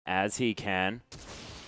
as he can.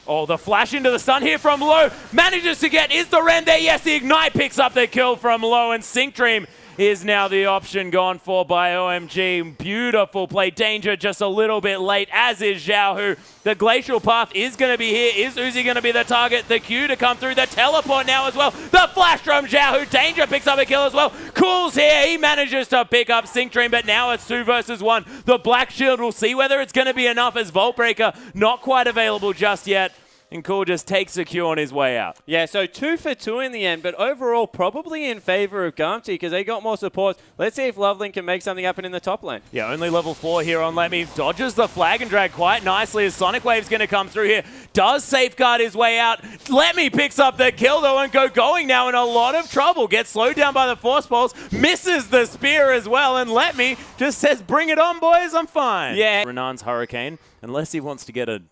Oh, the flash into the stun here from Low. Manages to get, is the Ren there? Yes, the Ignite picks up the kill from Low, and sinkDream is now the option gone for by OMG. Beautiful play. Danger just a little bit late, as is xiaohu. The Glacial Path is going to be here. Is Uzi going to be the target? The Q to come through. The teleport now as well. The flash from xiaohu. Danger picks up a kill as well. Cool's here. He manages to pick up sinkDream, but now it's 2 versus 1. The Black Shield, we'll see whether it's going to be enough, as Vault Breaker not quite available just yet. And Cool just takes a Q on his way out. Yeah, so 2 for 2 in the end, but overall probably in favor of Gamtee because they got more support. Let's see if LoveLing can make something happen in the top lane. Yeah, only level 4 here on LetMe. Dodges the flag and drag quite nicely as Sonic Wave's going to come through here. Does safeguard his way out. LetMe picks up the kill though, and Gogoing now in a lot of trouble. Gets slowed down by the Force Pulse. Misses the spear as well, and LetMe just says, bring it on boys, I'm fine. Yeah. Renan's Hurricane, unless he wants to get a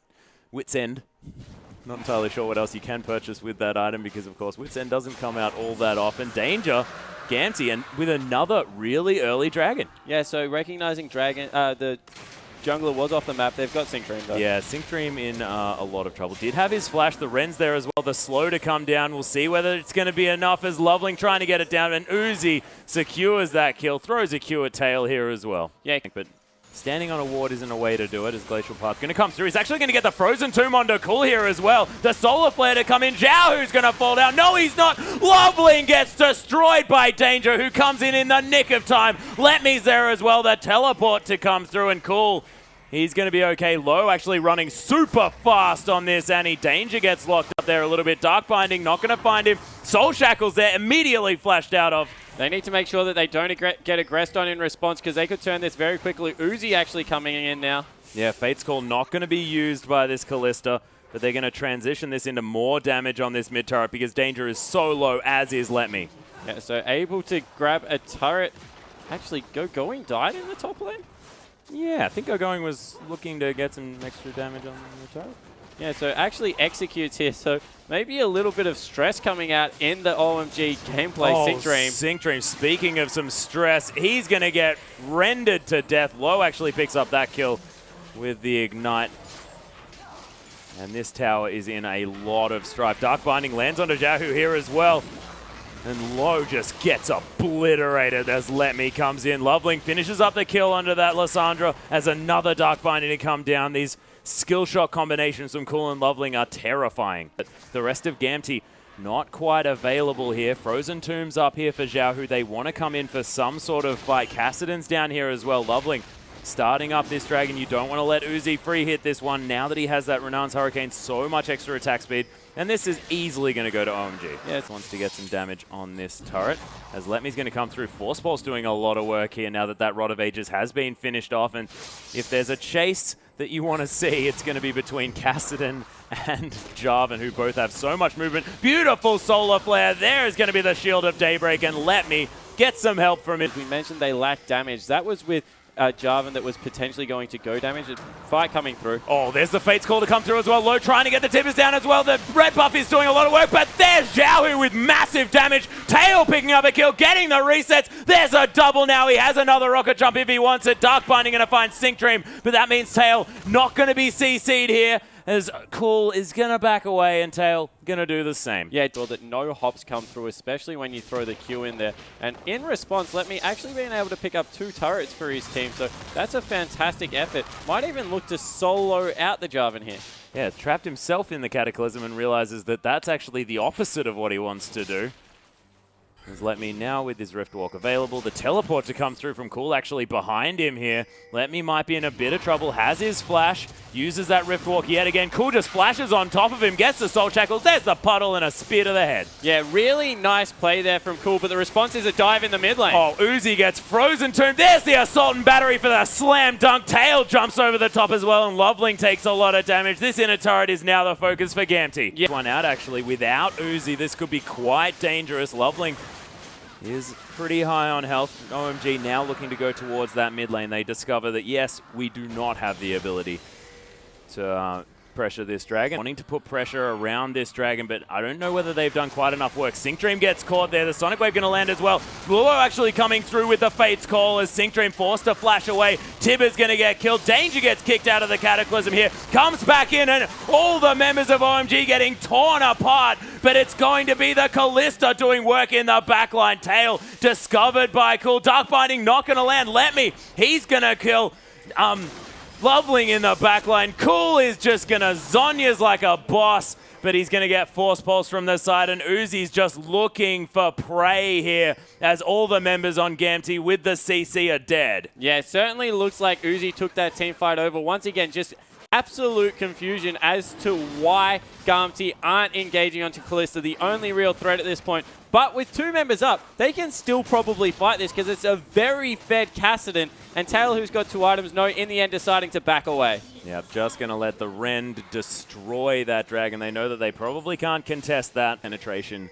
Wit's End. Not entirely sure what else you can purchase with that item because, of course, Wit's End doesn't come out all that often. Danger, Gamtee, and with another really early dragon. Yeah, so recognizing dragon, the jungler was off the map. They've got sinkDream, though. Yeah, sinkDream in a lot of trouble. Did have his flash. The Ren's there as well. The slow to come down. We'll see whether it's going to be enough as LoveLing trying to get it down. And Uzi secures that kill. Throws a Q at tail here as well. Yeah, but standing on a ward isn't a way to do it, as Glacial Path going to come through. He's actually going to get the Frozen Tomb onto Cool here as well. The Solar Flare to come in. xiaohu's going to fall down. No, he's not. LoveLing gets destroyed by Danger, who comes in the nick of time. LetMe's there as well. The teleport to come through, and Cool, he's going to be okay. Low actually running super fast on this, and Danger gets locked up there a little bit. Dark Binding, not going to find him. Soul Shackle's there, immediately flashed out of. They need to make sure that they don't get aggressed on in response because they could turn this very quickly. Uzi actually coming in now. Yeah, Fate's Call not going to be used by this Kalista, but they're going to transition this into more damage on this mid turret because Danger is so low, as is LetMe. Yeah, so able to grab a turret. Actually, Gogoing died in the top lane? Yeah, I think Gogoing was looking to get some extra damage on the turret. Yeah, so actually executes here, so maybe a little bit of stress coming out in the OMG gameplay. sinkDream. sinkDream, speaking of some stress, he's going to get rendered to death. Low actually picks up that kill with the Ignite. And this tower is in a lot of strife. Dark Binding lands onto xiaohu here as well. And Low just gets obliterated as LetMe comes in. LoveLing finishes up the kill under that Lissandra as another Dark Binding to come down. These skill shot combinations from Cool and LoveLing are terrifying. But the rest of Gamtee not quite available here. Frozen Tomb's up here for xiaohu. They want to come in for some sort of fight. Kassadin's down here as well. LoveLing starting up this dragon. You don't want to let Uzi free hit this one. Now that he has that Renan's Hurricane, so much extra attack speed. And this is easily going to go to OMG. Yeah, it wants to get some damage on this turret. As LetMe's going to come through. Force Pulse doing a lot of work here now that Rod of Ages has been finished off. And if there's a chase that you want to see, it's going to be between Kassadin and Jarvan, who both have so much movement. Beautiful Solar Flare. There is going to be the Shield of Daybreak, and LetMe get some help from it. We mentioned they lack damage. That was with Jarvan that was potentially going to go damage. Fight coming through. Oh, there's the Fate's Call to come through as well. Low trying to get the tippers down as well. The red buff is doing a lot of work, but there's xiaohu with massive damage. Tail picking up a kill, getting the resets. There's a double now. He has another rocket jump if he wants it. Dark Binding going to find sinkDream, but that means Tail not going to be CC'd here, as Cool is going to back away and Tail going to do the same. Yeah, so that no hops come through, especially when you throw the Q in there. And in response, LetMe actually being able to pick up 2 turrets for his team, so that's a fantastic effort. Might even look to solo out the Jarvan here. Yeah, trapped himself in the Cataclysm and realizes that that's actually the opposite of what he wants to do. There's LetMe now with his Riftwalk available. The teleport to come through from Cool actually behind him here. LetMe might be in a bit of trouble. Has his flash. Uses that Riftwalk yet again. Cool just flashes on top of him. Gets the Soul Shackles. There's the puddle and a spear to the head. Yeah, really nice play there from Cool, but the response is a dive in the mid lane. Oh, Uzi gets Frozen Tomb. There's the Assault and Battery for the slam dunk. Tail jumps over the top as well, and LoveLing takes a lot of damage. This inner turret is now the focus for Gamtee. Yeah. One out actually. Without Uzi, this could be quite dangerous. LoveLing is pretty high on health. OMG now looking to go towards that mid lane. They discover that, yes, we do not have the ability to pressure this dragon. Wanting to put pressure around this dragon, but I don't know whether they've done quite enough work. sinkDream gets caught there. The Sonic Wave going to land as well. Luo actually coming through with the Fate's Call as sinkDream forced to flash away. Tibber's going to get killed. Danger gets kicked out of the Cataclysm here. Comes back in, and all the members of OMG getting torn apart. But it's going to be the Kalista doing work in the backline. Tail discovered by Cool. Dark Binding not going to land. LetMe, he's going to kill LoveLing in the backline. Cool is just going to Zhonya's like a boss, but he's going to get Force Pulse from the side, and Uzi's just looking for prey here as all the members on Gamtee with the CC are dead. Yeah, it certainly looks like Uzi took that team fight over. Once again, just absolute confusion as to why Gamtee aren't engaging onto Kalista, the only real threat at this point. But with 2 members up, they can still probably fight this because it's a very fed Kassadin, and Tail, who's got 2 items, no, in the end deciding to back away. Yep, just going to let the Rend destroy that dragon. They know that they probably can't contest that penetration.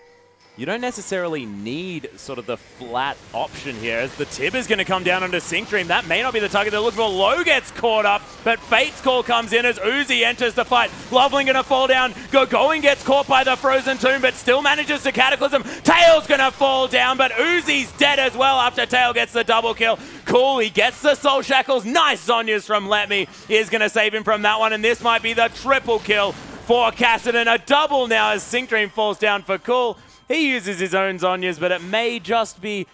You don't necessarily need sort of the flat option here, as the Tib is going to come down onto sinkDream. That may not be the target they're looking for. Low gets caught up, but Fate's Call comes in as Uzi enters the fight. LoveLing going to fall down. Gogoing gets caught by the Frozen Tomb, but still manages to Cataclysm. Tail's going to fall down, but Uzi's dead as well after Tail gets the double kill. Cool, he gets the Soul Shackles. Nice Zhonya's from LetMe. Is going to save him from that one, and this might be the triple kill for Kassadin. A double now as sinkDream falls down for Cool. He uses his own Zhonya's, but it may just be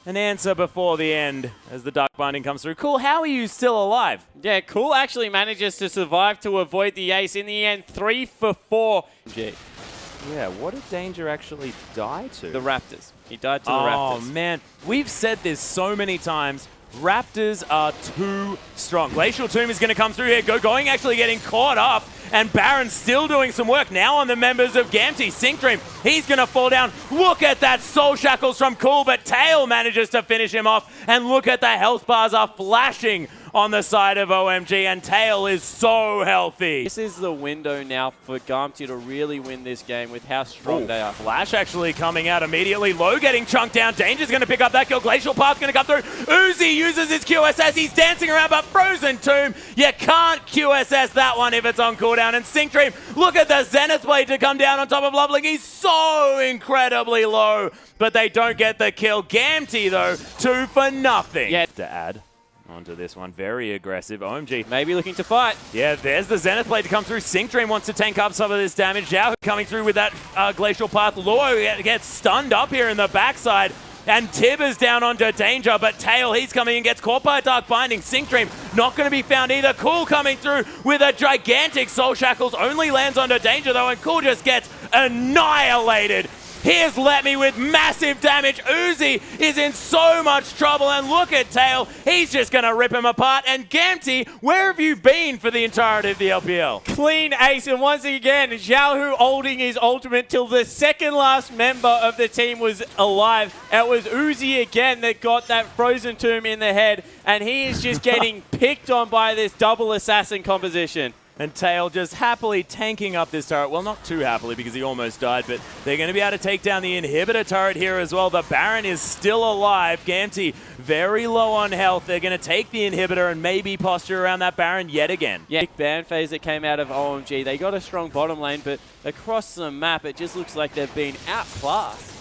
an answer before the end as the Dark Binding comes through. Cool, how are you still alive? Yeah, Cool actually manages to survive to avoid the ace. In the end, 3 for 4. Yeah, what did Danger actually die to? The Raptors. He died to the Raptors. Oh, man. We've said this so many times. Raptors are too strong. Glacial Tomb is going to come through here. Gogoing actually getting caught up, and Baron's still doing some work now on the members of Gamtee. sinkDream, he's going to fall down. Look at that Soul Shackles from Cool, but Tail manages to finish him off, and look at the health bars are flashing on the side of OMG, and Tail is so healthy. This is the window now for Gamtee to really win this game with how strong they are. Flash actually coming out immediately. Low getting chunked down. Danger's going to pick up that kill. Glacial Path's going to come through. Uzi uses his QSS. He's dancing around, but Frozen Tomb, you can't QSS that one if it's on cooldown. And sinkDream, look at the Zenith Blade to come down on top of LoveLing. He's so incredibly low, but they don't get the kill. Gamtee, though, 2 for nothing. Yeah. To add onto this one, very aggressive. OMG maybe looking to fight. Yeah, there's the Zenith Blade to come through. sinkDream wants to tank up some of this damage. xiaohu coming through with that Glacial Path. Luo gets stunned up here in the backside, and Tibber's down onto Danger, but Tail, he's coming and gets caught by a Dark Binding. sinkDream not going to be found either. Cool coming through with a gigantic Soul Shackles, only lands onto Danger though, and Cool just gets annihilated. Here's LetMe with massive damage. Uzi is in so much trouble, and look at Tail. He's just going to rip him apart. And Gamtee, where have you been for the entirety of the LPL? Clean ace, and once again, xiaohu holding his ultimate till the second last member of the team was alive. It was Uzi again that got that Frozen Tomb in the head, and he is just getting picked on by this double assassin composition. And Tail just happily tanking up this turret. Well, not too happily because he almost died, but they're going to be able to take down the inhibitor turret here as well. The Baron is still alive. Gamtee very low on health. They're going to take the inhibitor and maybe posture around that Baron yet again. Yeah, big ban phase that came out of OMG. They got a strong bottom lane, but across the map, it just looks like they've been outclassed.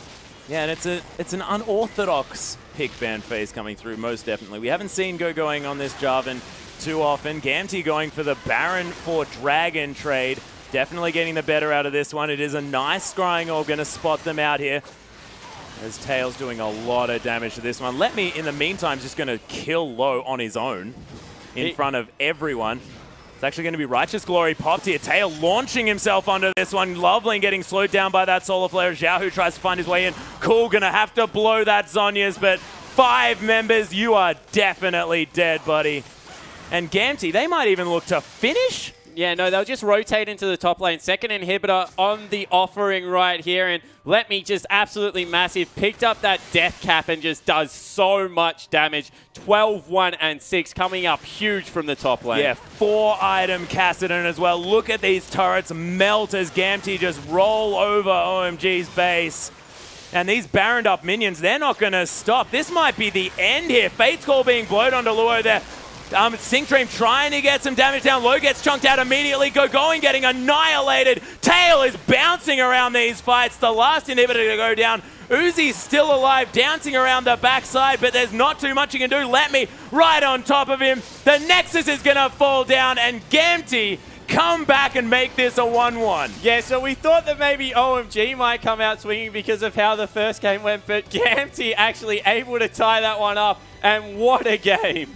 Yeah, and it's an unorthodox pick ban phase coming through, most definitely. We haven't seen Gogoing on this Jarvan too often. Gamtee going for the Baron for Dragon trade. Definitely getting the better out of this one. It is a nice scrying orb, going to spot them out here. As Tail's doing a lot of damage to this one. LetMe, in the meantime, is just going to kill Low on his own in front of everyone. It's actually going to be Righteous Glory popped here. Tail launching himself onto this one. LoveLing getting slowed down by that Solar Flare. xiaohu tries to find his way in. Cool going to have to blow that Zhonya's, but 5 members, you are definitely dead, buddy. And Gamtee, they might even look to finish. Yeah, no, they'll just rotate into the top lane. Second inhibitor on the offering right here, and LetMe just absolutely massive. Picked up that death cap and just does so much damage. 12, 1, and 6 coming up huge from the top lane. Yeah, 4-item Kassadin as well. Look at these turrets melt as Gamtee just roll over OMG's base. And these Baroned up minions, they're not going to stop. This might be the end here. Fate's Call being blowed onto Luo there. sinkDream trying to get some damage down. Low gets chunked out immediately. Gogoing getting annihilated. Tail is bouncing around these fights. The last inhibitor to go down. Uzi's still alive, dancing around the backside, but there's not too much he can do. LetMe right on top of him. The Nexus is going to fall down, and Gamtee come back and make this a 1-1. Yeah, so we thought that maybe OMG might come out swinging because of how the first game went, but Gamtee actually able to tie that one up, and what a game.